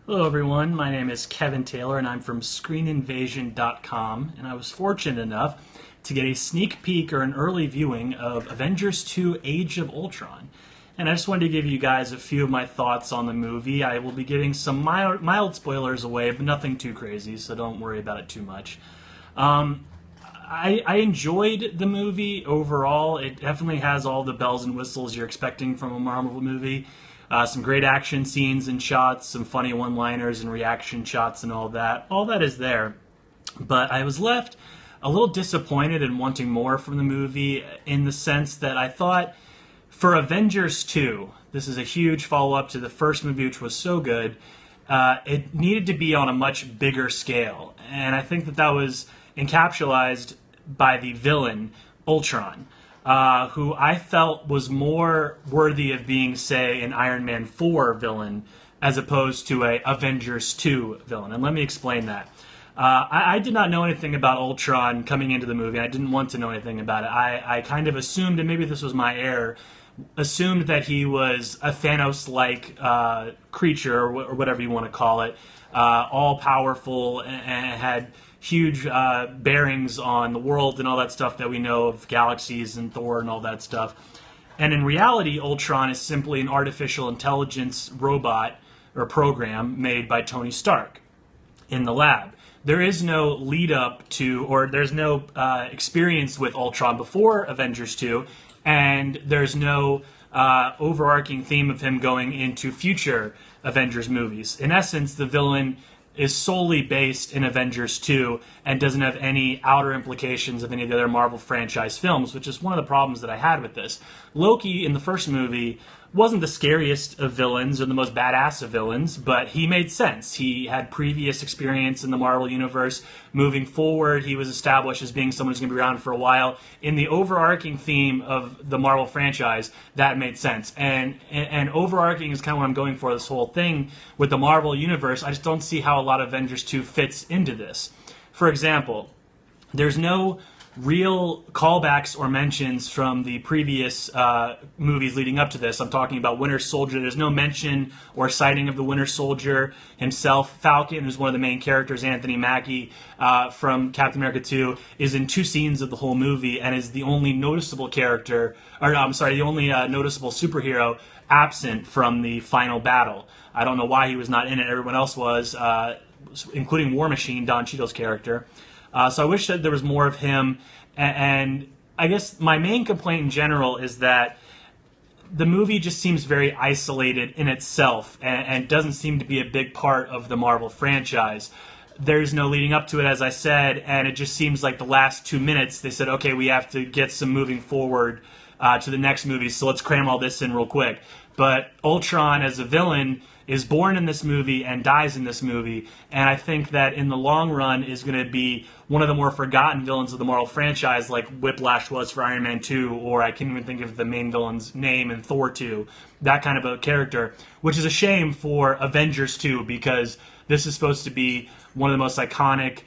Hello everyone, my name is Kevin Taylor and I'm from ScreenInvasion.com, and I was fortunate enough to get a sneak peek or an early viewing of Avengers 2 Age of Ultron. And I just wanted to give you guys a few of my thoughts on the movie. I will be giving some mild spoilers away, but nothing too crazy, so don't worry about it too much. I enjoyed the movie overall. It definitely has all the bells and whistles you're expecting from a Marvel movie. Some great action scenes and shots, some funny one-liners and reaction shots and all that. All that is there. But I was left a little disappointed and wanting more from the movie in the sense that I thought for Avengers 2, this is a huge follow-up to the first movie, which was so good, it needed to be on a much bigger scale. And I think that was encapsulated by the villain, Ultron. Who I felt was more worthy of being, say, an Iron Man 4 villain as opposed to a Avengers 2 villain. And let me explain that. I did not know anything about Ultron coming into the movie. I didn't want to know anything about it. I kind of assumed, and maybe this was my error, assumed that he was a Thanos-like creature, or whatever you want to call it, all-powerful and had huge bearings on the world and all that stuff that we know of galaxies and Thor and all that stuff. And in reality, Ultron is simply an artificial intelligence robot or program made by Tony Stark in the lab. There is no lead up to, or there's no experience with Ultron before Avengers 2, and there's no overarching theme of him going into future Avengers movies. In essence, the villain is solely based in Avengers 2 and doesn't have any outer implications of any of the other Marvel franchise films, which is one of the problems that I had with this. Loki, in the first movie, wasn't the scariest of villains or the most badass of villains, but he made sense. He had previous experience in the Marvel Universe. Moving forward, he was established as being someone who's going to be around for a while. In the overarching theme of the Marvel franchise, that made sense. And overarching is kind of what I'm going for, this whole thing with the Marvel Universe. I just don't see how a lot of Avengers 2 fits into this. For example, there's no real callbacks or mentions from the previous movies leading up to this. I'm talking about Winter Soldier. There's no mention or sighting of the Winter Soldier himself. Falcon, who's one of the main characters, Anthony Mackie from Captain America 2, is in 2 scenes of the whole movie and is the only noticeable character, or I'm sorry, the only noticeable superhero absent from the final battle. I don't know why he was not in it. Everyone else was, including War Machine, Don Cheadle's character. So I wish that there was more of him, and I guess my main complaint in general is that the movie just seems very isolated in itself and doesn't seem to be a big part of the Marvel franchise. There's no leading up to it, as I said, and it just seems like the last 2 minutes they said, okay, we have to get some moving forward to the next movie, so let's cram all this in real quick. But Ultron as a villain is born in this movie and dies in this movie, and I think that in the long run is going to be one of the more forgotten villains of the Marvel franchise, like Whiplash was for Iron Man 2, or I can't even think of the main villain's name in Thor 2, that kind of a character, which is a shame for Avengers 2, because this is supposed to be one of the most iconic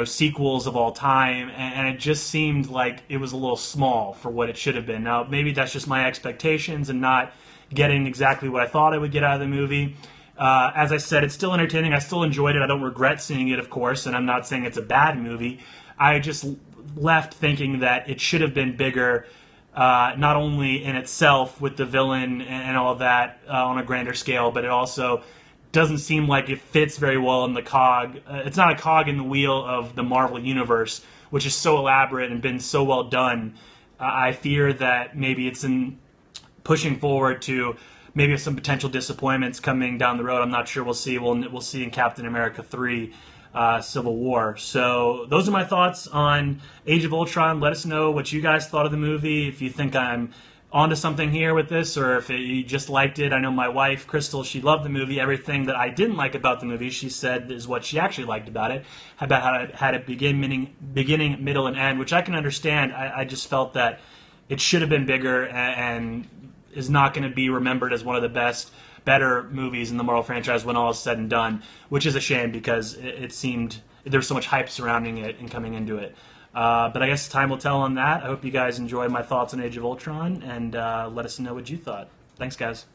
sequels of all time, and it just seemed like it was a little small for what it should have been. Now, maybe that's just my expectations and not getting exactly what I thought I would get out of the movie. As I said, it's still entertaining. I still enjoyed it. I don't regret seeing it, of course, and I'm not saying it's a bad movie. I just left thinking that it should have been bigger, not only in itself with the villain and all of that on a grander scale, but it also doesn't seem like it fits very well in the cog. It's not a cog in the wheel of the Marvel Universe, which is so elaborate and been so well done. I fear that maybe it's in pushing forward to maybe some potential disappointments coming down the road. I'm not sure. We'll see. We'll see in Captain America 3, Civil War. So those are my thoughts on Age of Ultron. Let us know what you guys thought of the movie, if you think I'm onto something here with this, or if you just liked it. I know my wife, Crystal, she loved the movie. Everything that I didn't like about the movie, she said is what she actually liked about it, about how it had a beginning, middle, and end, which I can understand. I just felt that it should have been bigger and is not going to be remembered as one of the better movies in the Marvel franchise when all is said and done, which is a shame because it seemed there was so much hype surrounding it and coming into it. But I guess time will tell on that. I hope you guys enjoyed my thoughts on Age of Ultron, and let us know what you thought. Thanks, guys.